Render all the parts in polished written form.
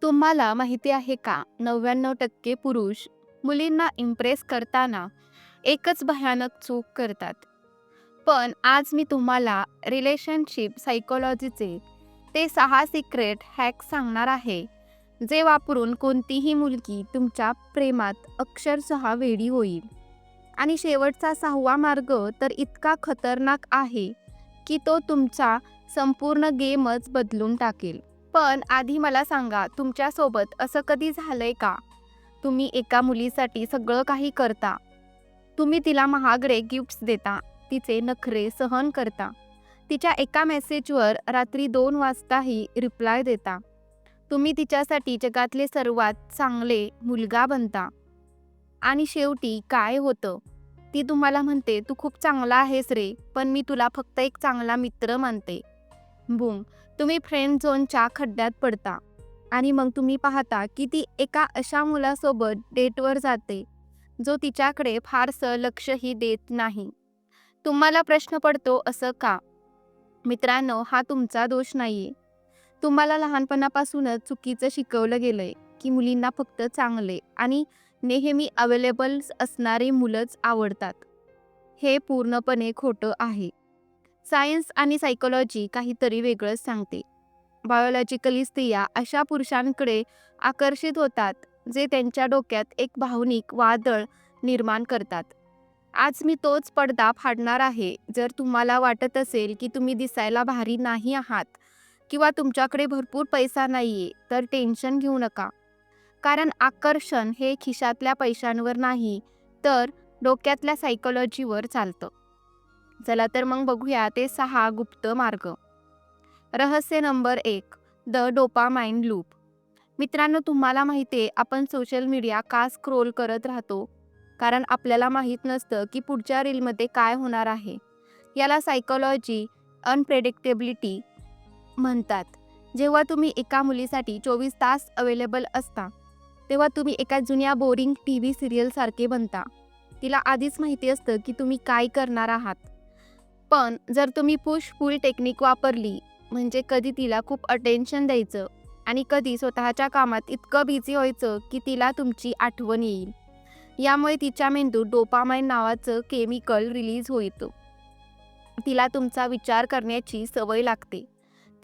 तुम्हाला माहिती आहे का 99% पुरुष मुलींना इम्प्रेस करताना एकच भयानक चूक करतात. पण आज मी तुम्हाला रिलेशनशिप सायकोलॉजीचे ते 6 सिक्रेट हॅक सांगणार आहे, जे वापरून कोणतीही मुलगी तुमच्या प्रेमात अक्षरशः वेडी होईल. आणि शेवटचा 6वा मार्ग तर इतका खतरनाक आहे, की तो तुमचा संपूर्ण गेमच बदलून टाकेल. पण आधी मला सांगा, तुमच्यासोबत असं कधी झालंय का? तुम्ही एका मुलीसाठी सगळं काही करता. तुम्ही तिला महागडे गिफ्ट्स देता, तिचे नखरे सहन करता, तिच्या एका मेसेजवर रात्री 2 वाजताही रिप्लाय देता. तुम्ही तिच्यासाठी जगातले सर्वात चांगले मुलगा बनता. आणि शेवटी काय होतं? ती तुम्हाला म्हणते, "तू खूप चांगला आहेस रे, पण मी तुला फक्त एक चांगला मित्र मानते." बूम! तुम्ही फ्रेंड झोनच्या खड्ड्यात पडता. आणि मग तुम्ही पाहता की ती एका अशा मुलासोबत डेटवर जाते, जो तिच्याकडे फारसं लक्षही देत नाही. तुम्हाला प्रश्न पडतो, असं का? मित्रांनो, हा तुमचा दोष नाहीये. तुम्हाला लहानपणापासूनच चुकीचं शिकवलं गेलंय, की मुलींना फक्त चांगले आणि नेहमी अवेलेबल असणारी मुलंच आवडतात. हे पूर्णपणे खोटं आहे. सायन्स आणि सायकोलॉजी काहीतरी वेगळंच सांगते. बायोलॉजिकली स्त्रिया अशा पुरुषांकडे आकर्षित होतात, जे त्यांच्या डोक्यात एक भावनिक वादळ निर्माण करतात. आज मी तोच पडदा फाडणार आहे. जर तुम्हाला वाटत असेल, की तुम्ही दिसायला भारी नाही आहात किंवा तुमच्याकडे भरपूर पैसा नाहीये, तर टेन्शन घेऊ नका. कारण आकर्षण हे खिशातल्या पैशांवर नाही, तर डोक्यातल्या सायकॉलॉजीवर चालतं. चला तर मग बघूया ते 6 गुप्त मार्ग. रहस्य नंबर 1, द डोपामाइन लूप. मित्रांनो, तुम्हाला माहिती आहे आपण सोशल मीडिया का स्क्रोल करत राहतो? कारण आपल्याला माहीत नसतं की पुढच्या रीलमध्ये काय होणार आहे. याला सायकॉलॉजी अनप्रेडिक्टेबिलिटी म्हणतात. जेव्हा तुम्ही एका मुलीसाठी 24 तास अवेलेबल असता, तेव्हा तुम्ही एका जुन्या बोरिंग टीव्ही सीरियलसारखे बनता. तिला आधीच माहिती असतं की तुम्ही काय करणार आहात. पण जर तुम्ही पुश पुल टेक्निक वापरली, म्हणजे कधी तिला खूप अटेन्शन द्यायचं आणि कधी स्वतःच्या कामात इतकं बिझी व्हायचं की तिला तुमची आठवण येईल. यामुळे तिच्या मेंदूत डोपामाइन नावाचं केमिकल रिलीज होतं. तिला तुमचा विचार करण्याची सवय लागते.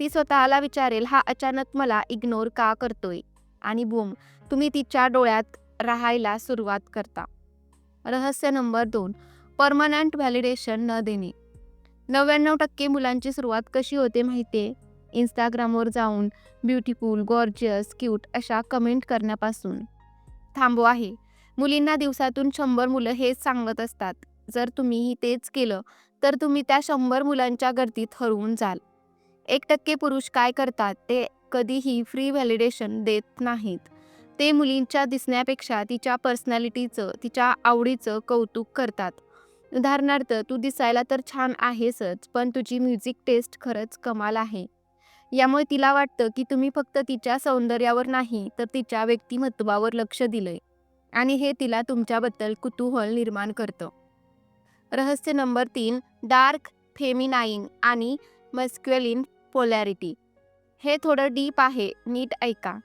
ती स्वतःला विचारेल, हा अचानक मला इग्नोर का करतोय? आणि बूम, तुम्ही तिच्या डोळ्यात राहायला सुरुवात करता. रहस्य नंबर 2, परमनंट व्हॅलिडेशन न देणे. 99% मुलांची सुरुवात कशी होते माहितीये? Instagramवर जाऊन ब्युटिफुल, गॉर्जियस, क्यूट अशा कमेंट करण्यापासून. थांबवा हे. मुलींना दिवसातून 100 मुलं हेच सांगत असतात. जर तुम्हीही तेच केलं, तर तुम्ही त्या 100 मुलांच्या गर्दीत हरवून जाल. 1% पुरुष काय करतात? ते कधीही फ्री व्हॅलिडेशन देत नाहीत. ते मुलींच्या दिसण्यापेक्षा तिच्या पर्सनॅलिटीचं, तिच्या आवडीचं कौतुक करतात. उदाहरणार्थ, तू दिसायला तर छान आहेसच, पण तुझी म्युझिक टेस्ट खरंच कमाल आहे. यामुळे तिला वाटतं की तुम्ही फक्त तिच्या सौंदर्यावर नाही, तर तिच्या व्यक्तिमत्त्वावर लक्ष दिलंय आणि हे तिला तुमच्याबद्दल कुतूहल निर्माण करतं. रहस्य नंबर 3, डार्क फेमिनाईन आणि मस्क्युलिन पोलॅरिटी. हे थोडं डीप आहे, नीट ऐका.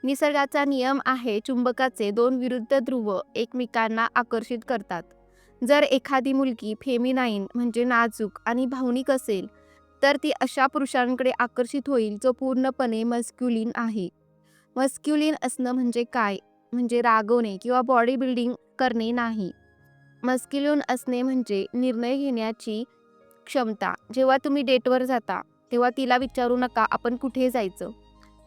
निसर्गाचा नियम आहे, चुंबकाचे 2 विरुद्ध ध्रुव एकमेकांना आकर्षित करतात. जर एखादी मुलगी फेमिनाईन म्हणजे नाजूक आणि भावनिक असेल, तर ती अशा पुरुषांकडे आकर्षित होईल जो पूर्णपणे मस्क्युलिन आहे. मस्क्युलिन असणं म्हणजे काय? म्हणजे रागवणे किंवा बॉडी बिल्डिंग करणे नाही. मस्क्युलिन असणे म्हणजे निर्णय घेण्याची क्षमता. जेव्हा तुम्ही डेटवर जाता, तेव्हा तिला विचारू नका, आपण कुठे जायचं?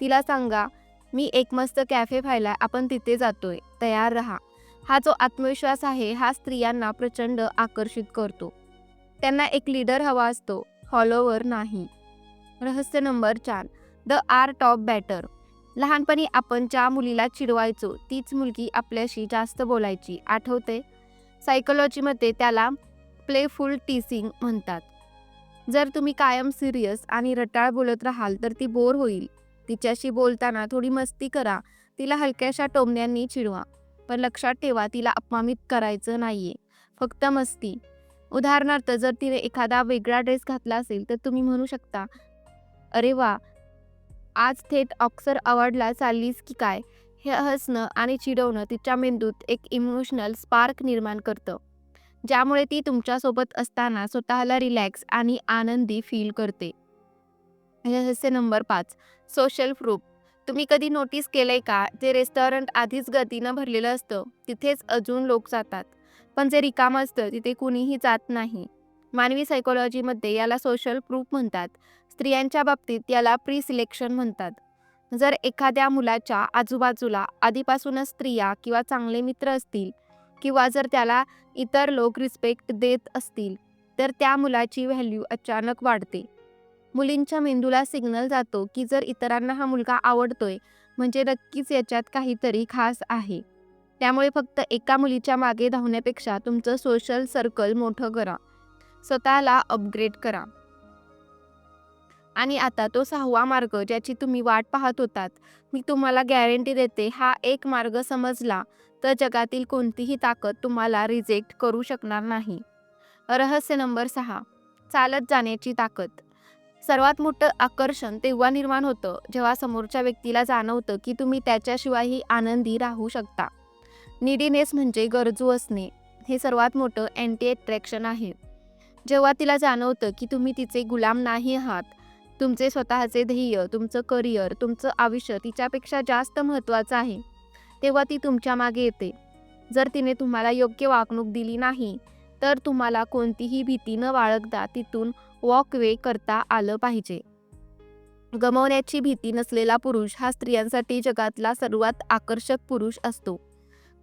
तिला सांगा, मी एक मस्त कॅफे पाहिलाय, आपण तिथे जातोय, तयार राहा. हा जो आत्मविश्वास आहे, हा स्त्रियांना प्रचंड आकर्षित करतो. त्यांना एक लीडर हवा असतो, फॉलोवर नाही. रहस्य number 4, the art of barter. लहानपणी आपण ज्या मुलीला चिडवायचो, तीच मुलगी आपल्याशी जास्त बोलायची, आठवते? सायकोलॉजीमध्ये त्याला प्लेफुल टीसिंग म्हणतात. जर तुम्ही कायम सिरियस आणि रटाळ बोलत राहाल, तर ती बोर होईल. तिच्याशी बोलताना थोडी मस्ती करा, तिला हलक्याशा टोमण्यांनी चिडवा. पण लक्षात ठेवा, तिला अपमानित करायचं नाहीये, फक्त मस्ती. उदाहरणार्थ, जर तिने एखादा वेगळा ड्रेस घातला असेल, तर तुम्ही म्हणू शकता, अरे वा, आज थेट ऑस्कर अवॉर्डला चाललीस की काय? हे हसणं आणि चिडवणं तिच्या मेंदूत एक इमोशनल स्पार्क निर्माण करतं, ज्यामुळे ती तुमच्यासोबत असताना स्वतःला रिलॅक्स आणि आनंदी फील करते. रहस्य नंबर 5. Social proof. तुम्ही कधी नोटीस केलंय का? जे रेस्टॉरंट आधीच गर्दीनं भरलेलं असतं, तिथेच अजून लोक जातात. पण जे रिकामं असतं, तिथे कुणीही जात नाही. मानवी सायकॉलॉजीमध्ये याला सोशल प्रूफ म्हणतात. स्त्रियांच्या बाबतीत याला प्री सिलेक्शन म्हणतात. जर एखाद्या मुलाच्या आजूबाजूला आधीपासूनच स्त्रिया किंवा चांगले मित्र असतील किंवा जर त्याला इतर लोक रिस्पेक्ट देत असतील, तर त्या मुलाची व्हॅल्यू अचानक वाढते. मुलींच्या मेंदूला सिग्नल जातो की जर इतरांना हा मुलगा आवडतोय, म्हणजे नक्कीच याच्यात काहीतरी खास आहे. त्यामुळे फक्त एका मुलीच्या मागे धावण्यापेक्षा तुमचं सोशल सर्कल मोठं करा. स्वतःला अपग्रेड करा. आणि आता तो 6वा मार्ग ज्याची तुम्ही वाट पाहत होतात. मी तुम्हाला गॅरंटी देते, हा एक मार्ग समजला तर जगातील कोणतीही ताकद तुम्हाला रिजेक्ट करू शकणार नाही. रहस्य नंबर 6. चालत जाण्याची ताकद. सर्वात मोठं आकर्षण तेव्हा निर्माण होतं, जेव्हा समोरच्या व्यक्तीला जाणवतं की तुम्ही त्याच्याशिवायही आनंदी राहू शकता. निडीनेस म्हणजे गरजू असणे, हे सर्वात मोठं अँटी अट्रॅक्शन आहे. जेव्हा तिला जाणवतं की तुम्ही तिचे गुलाम नाही आहात, तुमचे स्वतःचे ध्येय, तुमचं करिअर, तुमचं आयुष्य तिच्यापेक्षा जास्त महत्त्वाचं आहे, तेव्हा ती तुमच्या मागे येते. जर तिने तुम्हाला योग्य वागणूक दिली नाही, तर तुम्हाला कोणतीही भीती न बाळगता तिथून वॉकवे करता आलं पाहिजे. गमावण्याची भीती नसलेला पुरुष हा स्त्रियांसाठी जगातला सर्वात आकर्षक पुरुष असतो.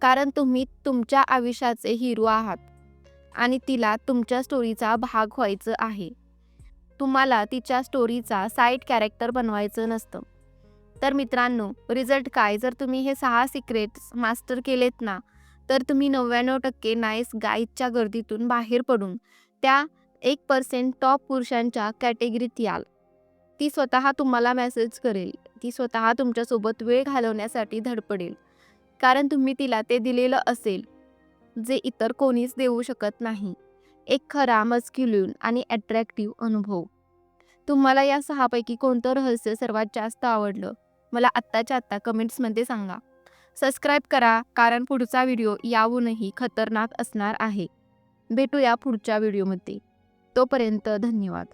कारण तुम्ही तुमच्या आयुष्याचे हिरो आहात आणि तिला तुमच्या स्टोरीचा भाग व्हायचं आहे. तुम्हाला तिच्या स्टोरीचा साईड कॅरेक्टर बनवायचं नसतं. तर मित्रांनो, रिझल्ट काय? जर तुम्ही हे 6 सिक्रेट्स मास्टर केलेत ना, तर तुम्ही 99% नाईस गाईजच्या गर्दीतून बाहेर पडून त्या 1% टॉप पुरुषांच्या कॅटेगरीत याल. ती स्वतः तुम्हाला मेसेज करेल. ती स्वतः तुमच्यासोबत वेळ घालवण्यासाठी धडपडेल. कारण तुम्ही तिला ते दिलेलं असेल, जे इतर कोणीच देऊ शकत नाही. एक खरा मस्क्युलिन आणि अट्रॅक्टिव्ह अनुभव. तुम्हाला या 6 पैकी कोणतं रहस्य सर्वात जास्त आवडलं? मला आत्ताच्या आत्ता कमेंट्समध्ये सांगा. सबस्क्राईब करा, कारण पुढचा व्हिडिओ याहूनही खतरनाक असणार आहे. भेटूया पुढच्या व्हिडिओमध्ये. तोपर्यंत धन्यवाद.